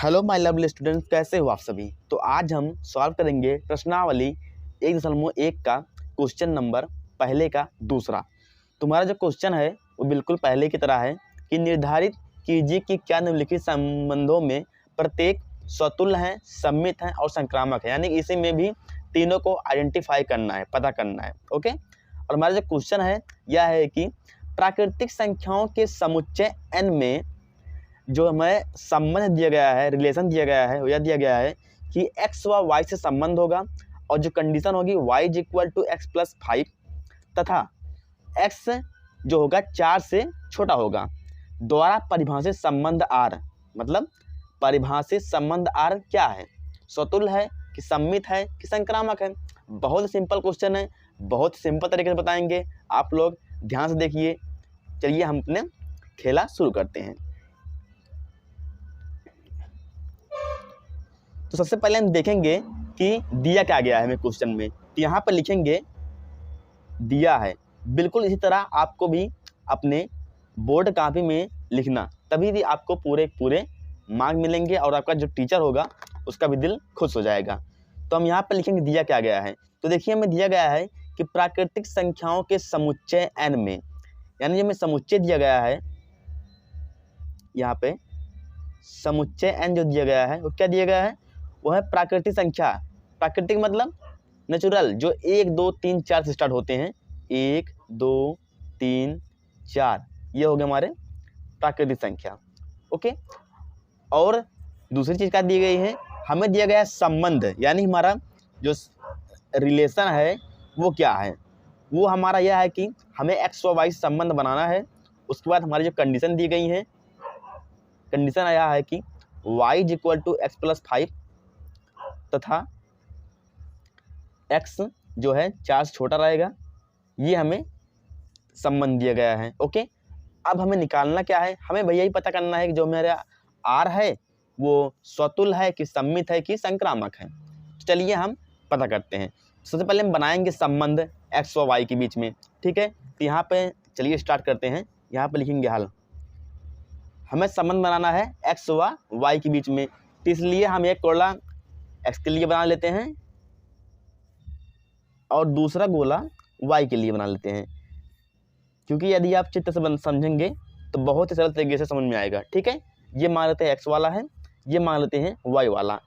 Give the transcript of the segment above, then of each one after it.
Hello my lovely students, कैसे हो आप सभी। तो आज हम सॉल्व करेंगे प्रश्नावली 1.1 का क्वेश्चन नंबर पहले का दूसरा। तुम्हारा जो क्वेश्चन है वो बिल्कुल पहले की तरह है कि निर्धारित कीजिए कि क्या निम्नलिखित संबंधों में प्रत्येक स्वतुल्य है, सम्मित है और संक्रामक है। यानी इसी में भी तीनों को आइडेंटिफाई करना है, पता करना है। ओके, और हमारा जो क्वेश्चन है यह है कि प्राकृतिक संख्याओं के समुच्चय n में जो हमें संबंध दिया गया है, रिलेशन दिया गया है, यह दिया गया है कि x व y से संबंध होगा और जो कंडीशन होगी y = x + 5 तथा x जो होगा 4 से छोटा होगा द्वारा परिभाषित संबंध r। मतलब परिभाषित संबंध r क्या है, स्वतुल्य है कि सम्मित है कि संक्रामक है। बहुत सिंपल क्वेश्चन है, बहुत सिंपल तरीके से बताएंगे, आप लोग ध्यान से देखिए। चलिए हम अपने खेला शुरू करते हैं। तो सबसे पहले हम देखेंगे कि दिया क्या गया है हमें क्वेश्चन में। तो यहाँ पर लिखेंगे दिया है, बिल्कुल इसी तरह आपको भी अपने बोर्ड कॉपी में लिखना, तभी भी आपको पूरे मार्क मिलेंगे और आपका जो टीचर होगा उसका भी दिल खुश हो जाएगा। तो हम यहाँ पर लिखेंगे दिया क्या गया है। तो देखिए हमें दिया गया है कि प्राकृतिक संख्याओं के समुच्चय n में, यानी जो हमें समुच्चय दिया गया है, यहाँ पे समुच्चय n जो दिया गया है वो क्या दिया गया है, वो है प्राकृतिक संख्या। प्राकृतिक मतलब नेचुरल, जो 1 2 3 4 से स्टार्ट होते हैं। 1 2 3 4 ये हो गए हमारे प्राकृतिक संख्या। ओके, और दूसरी चीज़ क्या दी गई है, हमें दिया गया है संबंध, यानी हमारा जो रिलेशन है वो क्या है, वो हमारा यह है कि हमें x व y से संबंध बनाना है। उसके बाद हमारी जो कंडीशन दी गई है, कंडीशन आया है कि y = x + 5 तथा x जो है 4 से छोटा रहेगा, ये हमें संबंध दिया गया है। ओके, अब हमें निकालना क्या है, हमें भैया ही पता करना है कि जो मेरा r है वो स्वतुल्य है कि सम्मित है कि संक्रामक है। तो चलिए हम पता करते हैं। सबसे पहले हम बनाएंगे संबंध x व y के बीच में। ठीक है, तो यहाँ पे चलिए स्टार्ट करते हैं। यहाँ पे लिखेंगे हल, हमें संबंध बनाना है x व y के बीच में, तो इसलिए हम एक गोला x के लिए बना लेते हैं और दूसरा गोला y के लिए बना लेते हैं, क्योंकि यदि आप चित्र से समझेंगे तो बहुत ही सरल तरीके से समझ में आएगा। ठीक है, ये मान लेते हैं x वाला है, ये मान लेते हैं y वाला।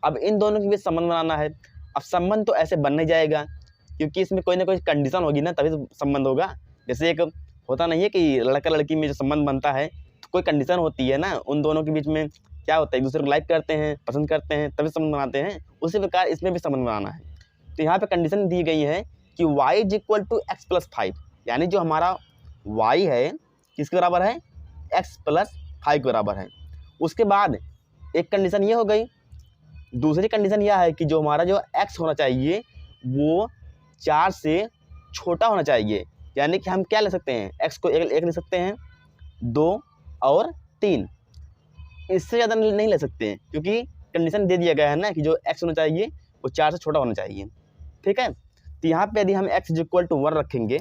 अब इन दोनों के बीच संबंध बनाना है। अब संबंध तो ऐसे बन नहीं जाएगा, क्योंकि इसमें कोई ना कोई कंडीशन होगी ना, तभी तो संबंध होगा। जैसे एक होता नहीं है कि लड़का लड़की में जो संबंध बनता है तो कोई कंडीशन होती है ना, उन दोनों के बीच में क्या होता है, एक दूसरे को लाइक करते हैं, पसंद करते हैं, तभी संबंध बनाते हैं। उसी प्रकार इसमें भी संबंध बनाना है। तो यहाँ पे कंडीशन दी गई है कि y = x + 5, यानी जो हमारा y है किसके बराबर है, x + 5 के बराबर है। उसके बाद एक कंडीशन ये हो गई, दूसरी कंडीशन यह है कि जो हमारा जो x होना चाहिए वो 4 से छोटा होना चाहिए। यानी कि हम क्या ले सकते हैं, x को एक ले सकते हैं, 2 और 3, इससे ज़्यादा नहीं ले सकते हैं, क्योंकि कंडीशन दे दिया गया है ना कि जो x होना चाहिए वो 4 से छोटा होना चाहिए। ठीक है, तो यहाँ पे यदि हम x = 1 रखेंगे,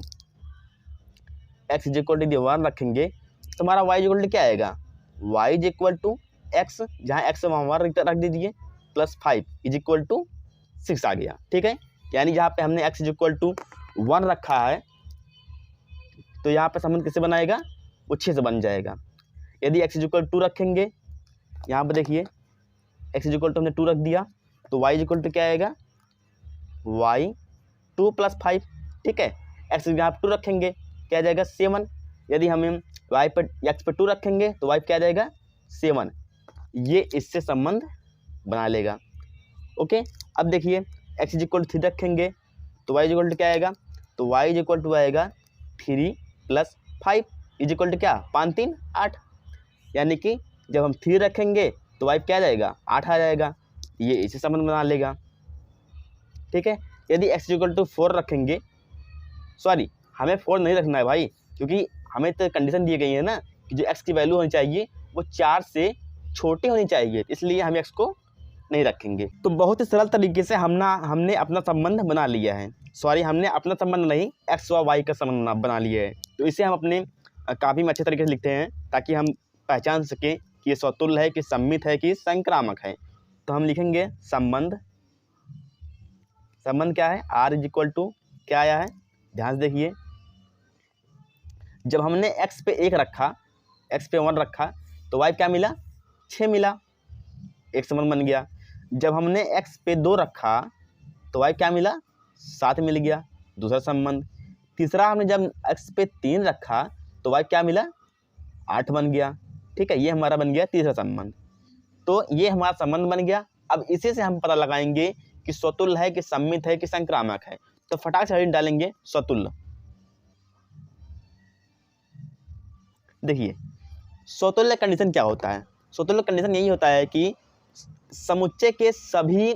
x = 1 रखेंगे तो हमारा y = क्या आएगा, y = x, जहाँ x वहाँ रख दीजिए, +5 = 6 आ गया। ठीक है, यानी जहाँ पे हमने x = 1 रखा है तो यहाँ पे संबंध किससे बनाएगा, वो 6 से बन जाएगा। यदि x = 2 रखेंगे, यहाँ पे देखिए x = हमने 2 रख दिया तो y = क्या आएगा, y 2 + 5। ठीक है, x यहाँ पे 2 रखेंगे क्या आ जाएगा, 7। यदि हम y पर x पर 2 रखेंगे तो y क्या आ जाएगा, 7। ये इससे संबंध बना लेगा। ओके, अब देखिए x = 3 रखेंगे तो y = क्या आएगा, तो y = आएगा 3 + 5 = क्या, 5 3 8। यानी कि जब हम 3 रखेंगे तो y क्या आ जाएगा, 8 आ जाएगा, ये इसे संबंध बना लेगा। ठीक है, यदि x = 4 रखेंगे, सॉरी हमें 4 नहीं रखना है भाई, क्योंकि हमें तो कंडीशन दी गई है ना कि जो x की वैल्यू होनी चाहिए वो 4 से छोटी होनी चाहिए, इसलिए हम x को नहीं रखेंगे। तो बहुत ही सरल तरीके से हमने अपना संबंध बना लिया है। सॉरी, हमने अपना संबंध नहीं, x व y का संबंध बना लिया है। तो इसे हम अपने काफ़ी में अच्छे तरीके से लिखते हैं ताकि हम पहचान सकें कि ये स्वतुल्य है कि सम्मित है कि संक्रामक है। तो हम लिखेंगे संबंध क्या है, R इज इक्वल टू क्या आया है, ध्यान से देखिए, जब हमने x पे 1 रखा, x पे 1 रखा तो y क्या मिला, 6 मिला, एक संबंध बन गया। जब हमने x पे 2 रखा तो y क्या मिला, 7 मिल गया, दूसरा संबंध। तीसरा हमने जब x पे 3 रखा तो y क्या मिला, 8 बन गया। ठीक है, ये हमारा बन गया तीसरा संबंध। तो ये हमारा संबंध बन गया। अब इसी से हम पता लगाएंगे कि स्वतुल्य है कि सम्मित है कि संक्रामक है। तो फटाक से डालेंगे स्वतुल्य। देखिए स्वतुल्य कंडीशन क्या होता है, स्वतुल्य कंडीशन यही होता है कि समुच्चय के सभी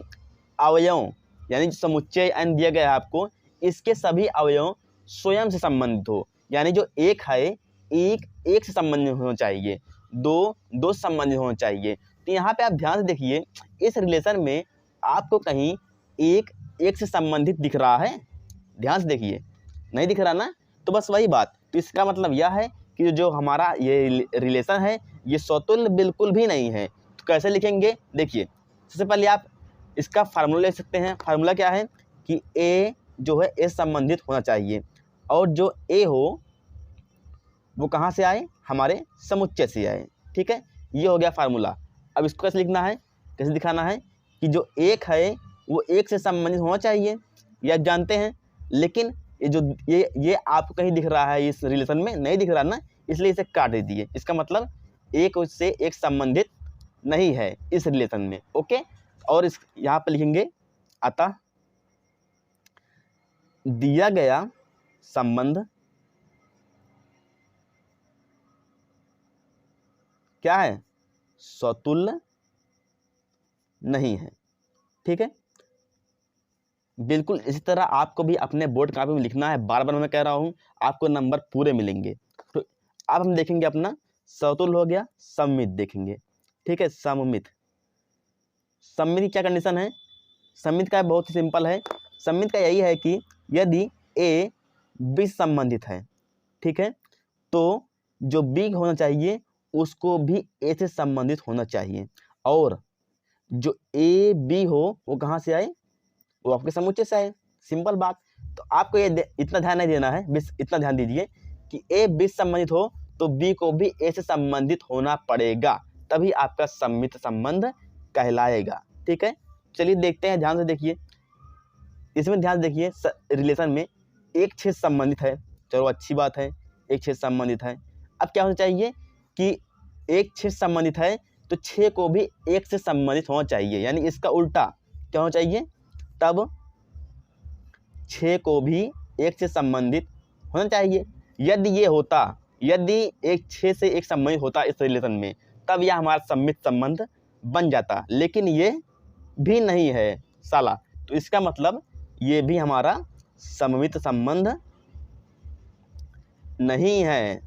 अवयवों, यानी जो समुच्चय n दिया गया है आपको, इसके सभी अवयव स्वयं से संबंधित हो। यानी जो एक है एक से संबंधित होना चाहिए, दो संबंधित होना चाहिए। तो यहाँ पे आप ध्यान से देखिए, इस रिलेशन में आपको कहीं एक से संबंधित दिख रहा है, ध्यान से देखिए, नहीं दिख रहा ना, तो बस वही बात। तो इसका मतलब यह है कि जो हमारा ये रिलेशन है ये स्वतुल्य बिल्कुल भी नहीं है। तो कैसे लिखेंगे, देखिए सबसे पहले आप इसका फार्मूला ले सकते हैं। फार्मूला क्या है कि ए जो है ए संबंधित होना चाहिए, और जो ए हो वो कहाँ से आए, हमारे समुच्चय से आए। ठीक है, ये हो गया फार्मूला। अब इसको कैसे लिखना है, कैसे दिखाना है कि जो एक है वो एक से संबंधित होना चाहिए, ये आप जानते हैं। लेकिन ये जो ये आपको कहीं दिख रहा है, इस रिलेशन में नहीं दिख रहा ना, इसलिए इसे काट दीजिए। इसका मतलब एक उससे एक संबंधित नहीं है इस रिलेशन में। ओके, और इस यहाँ पर लिखेंगे अतः दिया गया संबंध क्या है, स्वतुल्य नहीं है। ठीक है, बिल्कुल इसी तरह आपको भी अपने बोर्ड कापी में लिखना है। बार बार मैं कह रहा हूँ, आपको नंबर पूरे मिलेंगे। तो अब हम देखेंगे अपना स्वतुल्य हो गया, सम्मित देखेंगे। ठीक है, सम्मित की क्या कंडीशन है, सम्मित का बहुत ही सिंपल है। सम्मित का यही है कि यदि ए बी संबंधित है, ठीक है, तो जो बी होना चाहिए उसको भी ए से संबंधित होना चाहिए, और जो ए बी हो वो कहाँ से आए, वो आपके समुच्चय से आए। सिंपल बात। तो आपको ये इतना ध्यान नहीं देना है, बस इतना ध्यान दीजिए कि ए बी संबंधित हो तो बी को भी ए से संबंधित होना पड़ेगा, तभी आपका सम्मित संबंध कहलाएगा। ठीक है, चलिए देखते हैं, ध्यान से देखिए। इसमें ध्यान से देखिए, रिलेशन में एक छेद संबंधित है, चलो अच्छी बात है, एक छेद संबंधित है। अब क्या होना चाहिए कि एक छेद संबंधित है तो छः को भी एक से संबंधित होना चाहिए, यानी इसका उल्टा क्या होना चाहिए, तब छः को भी एक से संबंधित होना चाहिए। यदि ये होता, यदि एक छः से एक संबंधित होता इस रिलेशन में, तब यह हमारा सम्मित संबंध बन जाता। लेकिन ये भी नहीं है साला, तो इसका मतलब ये भी हमारा सम्मित संबंध नहीं है।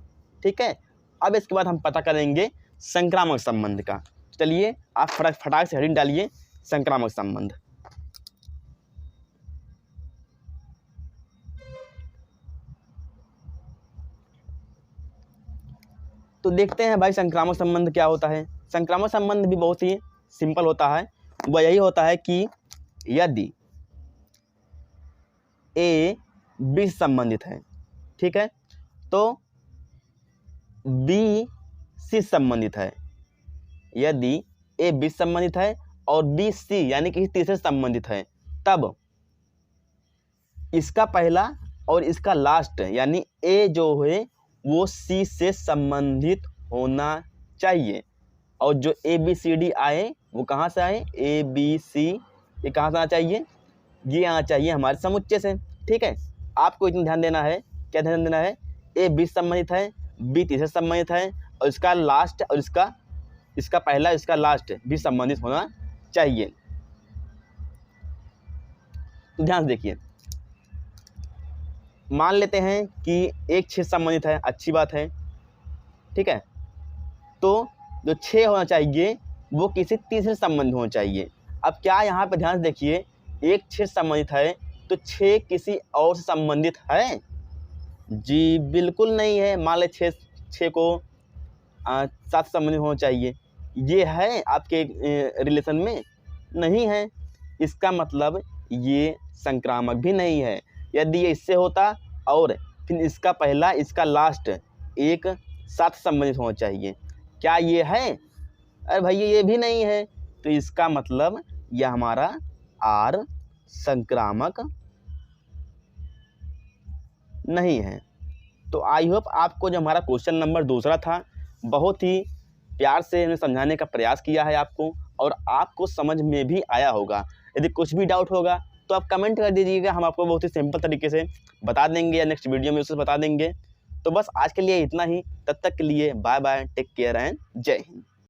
ठीक है, अब इसके बाद हम पता करेंगे संक्रामक संबंध का। चलिए आप फटाक से हेडिंग डालिए, संक्रामक संबंध। तो देखते हैं भाई संक्रामक संबंध क्या होता है। संक्रामक संबंध भी बहुत ही सिंपल होता है। वह यही होता है कि यदि ए बी से संबंधित है, ठीक है, तो बी सी संबंधित है। यदि ए बी संबंधित है और बी सी यानी किसी तीसरे से संबंधित है, तब इसका पहला और इसका लास्ट यानी ए जो है वो सी से संबंधित होना चाहिए, और जो ए बी सी डी आए वो कहाँ से आए, ए बी सी, ये कहाँ से आना चाहिए, ये आना चाहिए हमारे समुच्चय से। ठीक है, आपको इतना ध्यान देना है, क्या ध्यान देना है, ए बी संबंधित है, बी तीसरे संबंधित है, और इसका लास्ट और इसका पहला इसका लास्ट भी संबंधित होना चाहिए। तो ध्यान से देखिए, मान लेते हैं कि एक छः संबंधित है, अच्छी बात है। ठीक है, तो जो छः होना चाहिए वो किसी तीसरे संबंध होना चाहिए। अब क्या यहाँ पर ध्यान से देखिए, एक छः संबंधित है तो छः किसी और से संबंधित है, जी बिल्कुल नहीं है। मान ले छः को 7 संबंधित होना चाहिए, ये है आपके रिलेशन में, नहीं है। इसका मतलब ये संक्रामक भी नहीं है। यदि ये इससे होता और फिर इसका पहला इसका लास्ट एक साथ संबंधित होना चाहिए। क्या ये है? अरे भैया ये भी नहीं है। तो इसका मतलब यह हमारा आर संक्रामक नहीं है। तो आई होप आपको जो हमारा क्वेश्चन नंबर दूसरा था बहुत ही प्यार से हमने समझाने का प्रयास किया है आपको, और आपको समझ में भी आया होगा। यदि कुछ भी डाउट होगा तो आप कमेंट कर दीजिएगा, हम आपको बहुत ही सिंपल तरीके से बता देंगे या नेक्स्ट वीडियो में उसे बता देंगे। तो बस आज के लिए इतना ही, तब तक के लिए bye bye, take care and जय हिंद।